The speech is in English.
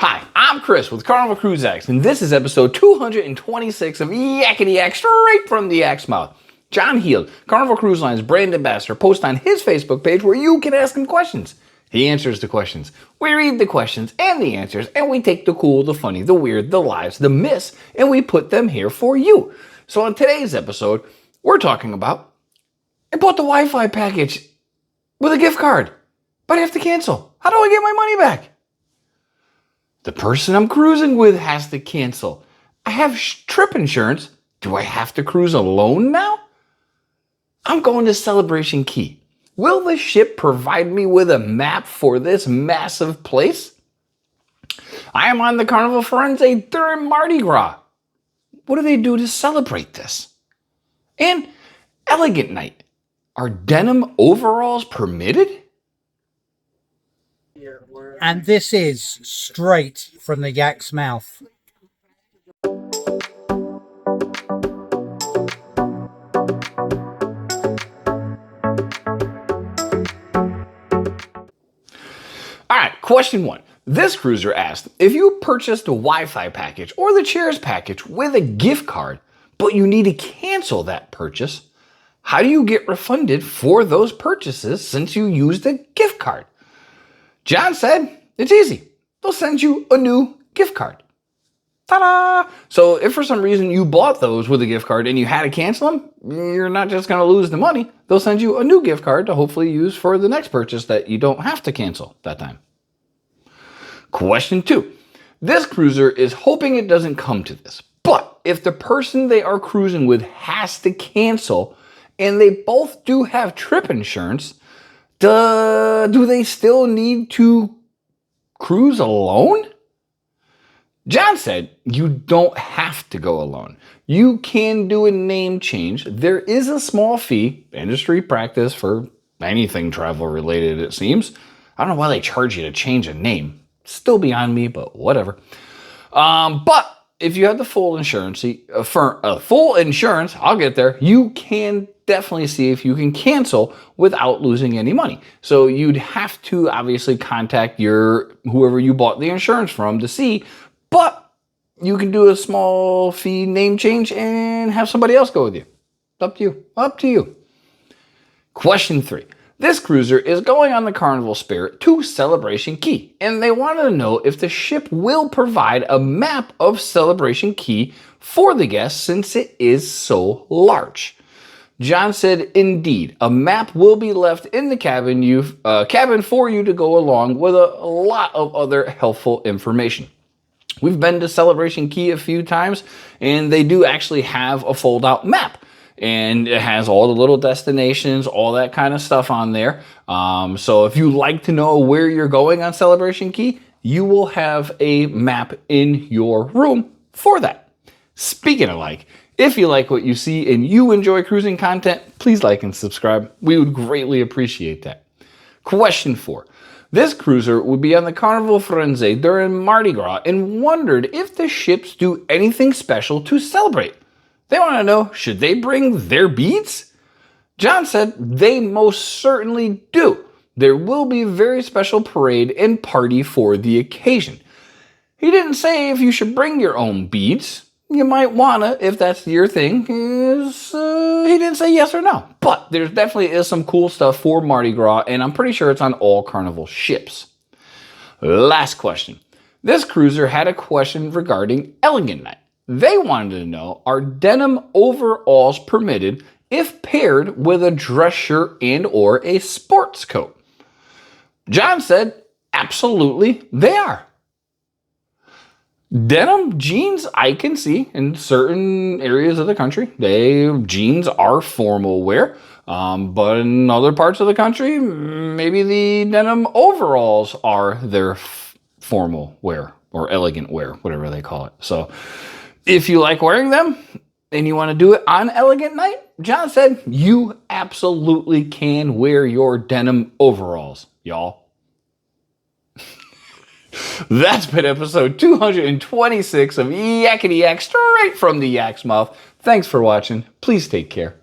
Hi, I'm Chris with Carnival Cruise X, and this is episode 226 of Yakety-Yak, straight from the Yak's mouth. John Heald, Carnival Cruise Line's brand ambassador, posts on his Facebook page where you can ask him questions. He answers the questions. We read the questions and the answers, and we take the cool, the funny, the weird, the lies, the myths, and we put them here for you. So on today's episode, we're talking about, I bought the Wi-Fi package with a gift card, but I have to cancel. How do I get my money back? The person I'm cruising with has to cancel. I have trip insurance. Do I have to cruise alone now? I'm going to Celebration Key. Will the ship provide me with a map for this massive place? I am on the Carnival Firenze during Mardi Gras. What do they do to celebrate this? And elegant night. Are denim overalls permitted? And this is straight from the Yak's mouth. Alright, question one. This cruiser asked, if you purchased a Wi-Fi package or the chairs package with a gift card, but you need to cancel that purchase, how do you get refunded for those purchases since you used a gift card? John said, it's easy. They'll send you a new gift card. Ta-da! So if for some reason you bought those with a gift card and you had to cancel them, you're not just going to lose the money. They'll send you a new gift card to hopefully use for the next purchase that you don't have to cancel that time. Question two. This cruiser is hoping it doesn't come to this, but if the person they are cruising with has to cancel and they both do have trip insurance, do they still need to cruise alone? John said, you don't have to go alone. You can do a name change. There is a small fee, industry practice for anything travel related, it seems. I don't know why they charge you to change a name. Still beyond me, but whatever. But if you have the full insurance, I'll get there, you can definitely see if you can cancel without losing any money. So you'd have to obviously contact whoever you bought the insurance from to see, but you can do a small fee name change and have somebody else go with you. Up to you. Question three. This cruiser is going on the Carnival Spirit to Celebration Key, and they wanted to know if the ship will provide a map of Celebration Key for the guests since it is so large. John said, indeed, a map will be left in the cabin for you to go along with a lot of other helpful information. We've been to Celebration Key a few times, and they do actually have a fold-out map. And it has all the little destinations, all that kind of stuff on there. So if you like to know where you're going on Celebration Key, you will have a map in your room for that. Speaking of like, if you like what you see and you enjoy cruising content, please like and subscribe. We would greatly appreciate that. Question four. This cruiser would be on the Carnival Firenze during Mardi Gras and wondered if the ships do anything special to celebrate. They want to know, should they bring their beads? John said they most certainly do. There will be a very special parade and party for the occasion. He didn't say if you should bring your own beads. You might wanna, if that's your thing. He didn't say yes or no. But there definitely is some cool stuff for Mardi Gras, and I'm pretty sure it's on all Carnival ships. Last question. This cruiser had a question regarding Elegant Night. They wanted to know, are denim overalls permitted if paired with a dress shirt and or a sports coat? John said, absolutely, they are. Denim jeans, I can see in certain areas of the country. Jeans are formal wear, but in other parts of the country, maybe the denim overalls are their formal wear or elegant wear, whatever they call it. So if you like wearing them and you want to do it on Elegant Night, John said you absolutely can wear your denim overalls, y'all. That's been episode 226 of Yakety-Yak, straight from the Yak's mouth. Thanks for watching. Please take care.